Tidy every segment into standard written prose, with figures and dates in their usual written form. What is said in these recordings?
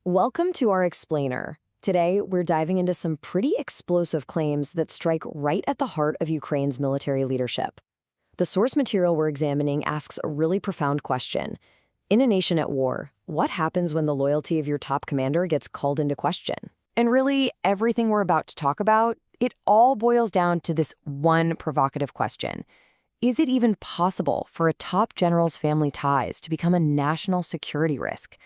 Welcome to our explainer. Today, we're diving into some pretty explosive claims that strike right at the heart of Ukraine's military leadership. The source material we're examining asks a really profound question. In a nation at war, what happens when the loyalty of your top commander gets called into question? And really, everything we're about to talk about, it all boils down to this one provocative question. Is it even possible for a top general's family ties to become a national security risk?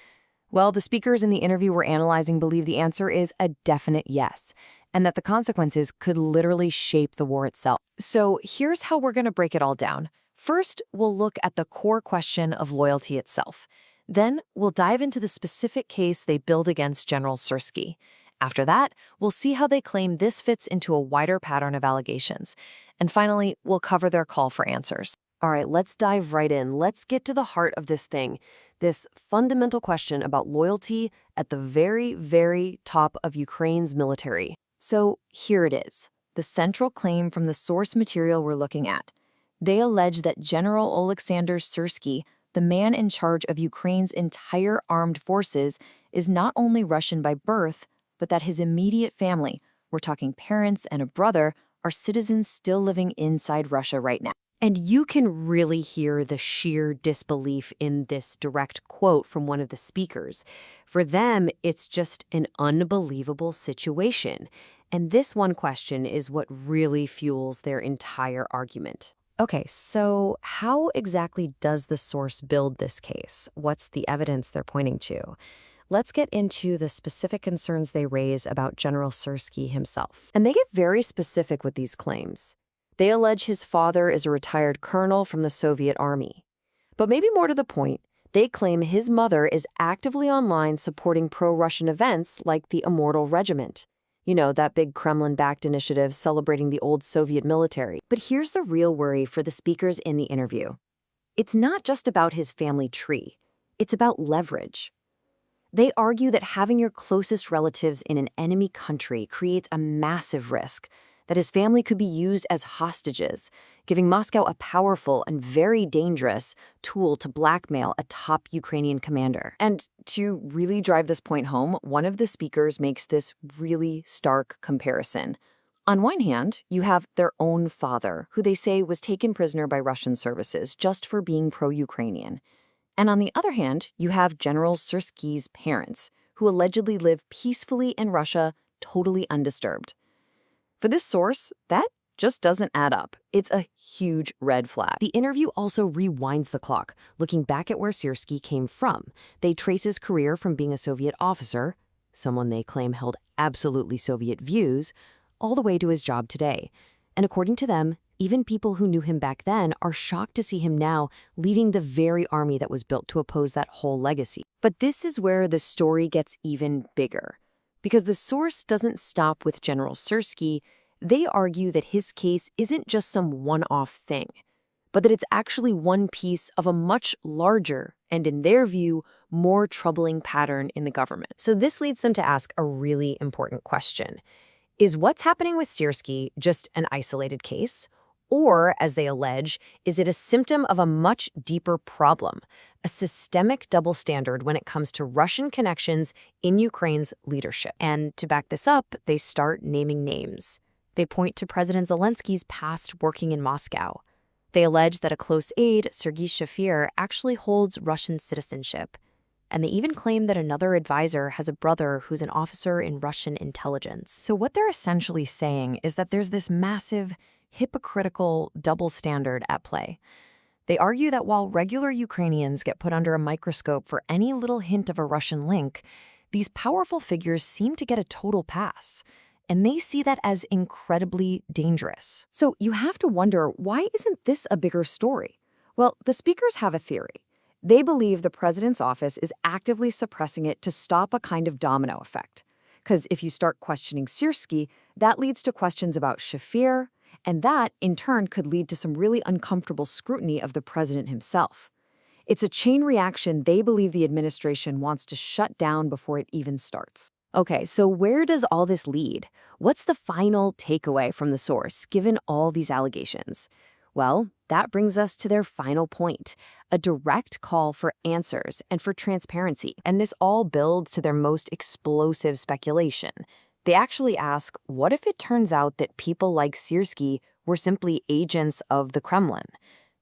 Well, the speakers in the interview we're analyzing believe the answer is a definite yes, and that the consequences could literally shape the war itself. So here's how we're going to break it all down. First, we'll look at the core question of loyalty itself. Then, we'll dive into the specific case they build against General Syrskyi. After that, we'll see how they claim this fits into a wider pattern of allegations. And finally, we'll cover their call for answers. All right, let's dive right in. Let's get to the heart of this thing, this fundamental question about loyalty at the very, very top of Ukraine's military. So here it is, the central claim from the source material we're looking at. They allege that General Oleksandr Syrskyi, the man in charge of Ukraine's entire armed forces, is not only Russian by birth, but that his immediate family, we're talking parents and a brother, are citizens still living inside Russia right now. And you can really hear the sheer disbelief in this direct quote from one of the speakers. For them, it's just an unbelievable situation. And this one question is what really fuels their entire argument. Okay, so how exactly does the source build this case? What's the evidence they're pointing to? Let's get into the specific concerns they raise about General Syrskyi himself. And they get very specific with these claims. They allege his father is a retired colonel from the Soviet Army. But maybe more to the point, they claim his mother is actively online supporting pro-Russian events like the Immortal Regiment. You know, that big Kremlin-backed initiative celebrating the old Soviet military. But here's the real worry for the speakers in the interview. It's not just about his family tree. It's about leverage. They argue that having your closest relatives in an enemy country creates a massive risk, that his family could be used as hostages, giving Moscow a powerful and very dangerous tool to blackmail a top Ukrainian commander. And to really drive this point home, one of the speakers makes this really stark comparison. On one hand, you have their own father, who they say was taken prisoner by Russian services just for being pro-Ukrainian. And on the other hand, you have General Syrskyi's parents, who allegedly live peacefully in Russia, totally undisturbed. For this source, that just doesn't add up. It's a huge red flag. The interview also rewinds the clock, looking back at where Syrskyi came from. They trace his career from being a Soviet officer, someone they claim held absolutely Soviet views, all the way to his job today. And according to them, even people who knew him back then are shocked to see him now leading the very army that was built to oppose that whole legacy. But this is where the story gets even bigger. Because the source doesn't stop with General Syrskyi, they argue that his case isn't just some one-off thing, but that it's actually one piece of a much larger, and in their view, more troubling pattern in the government. So this leads them to ask a really important question. Is what's happening with Syrskyi just an isolated case? Or, as they allege, is it a symptom of a much deeper problem, a systemic double standard when it comes to Russian connections in Ukraine's leadership? And to back this up, they start naming names. They point to President Zelensky's past working in Moscow. They allege that a close aide, Sergei Shafir, actually holds Russian citizenship. And they even claim that another advisor has a brother who's an officer in Russian intelligence. So what they're essentially saying is that there's this massive, hypocritical double standard at play. They argue that while regular Ukrainians get put under a microscope for any little hint of a Russian link, these powerful figures seem to get a total pass. And they see that as incredibly dangerous. So you have to wonder, why isn't this a bigger story? Well, the speakers have a theory. They believe the president's office is actively suppressing it to stop a kind of domino effect. Because if you start questioning Syrskyi, that leads to questions about Shafir, and that, in turn, could lead to some really uncomfortable scrutiny of the president himself. It's a chain reaction they believe the administration wants to shut down before it even starts. Okay, so where does all this lead? What's the final takeaway from the source, given all these allegations? Well, that brings us to their final point, a direct call for answers and for transparency. And this all builds to their most explosive speculation. They actually ask, what if it turns out that people like Siersky were simply agents of the Kremlin?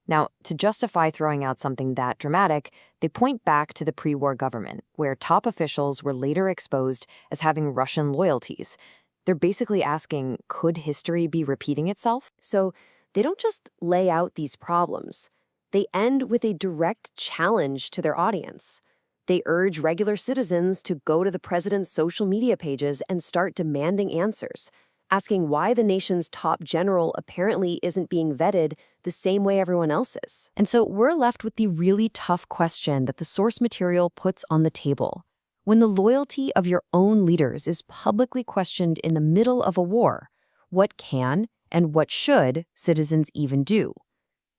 Now, to justify throwing out something that dramatic, they point back to the pre-war government, where top officials were later exposed as having Russian loyalties. They're basically asking, could history be repeating itself? So they don't just lay out these problems. They end with a direct challenge to their audience. They urge regular citizens to go to the president's social media pages and start demanding answers, asking why the nation's top general apparently isn't being vetted the same way everyone else is. And so we're left with the really tough question that the source material puts on the table. When the loyalty of your own leaders is publicly questioned in the middle of a war, what can and what should citizens even do?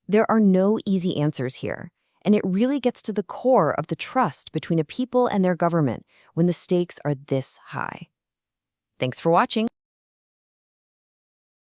There are no easy answers here, and it really gets to the core of the trust between a people and their government when the stakes are this high. Thanks for watching.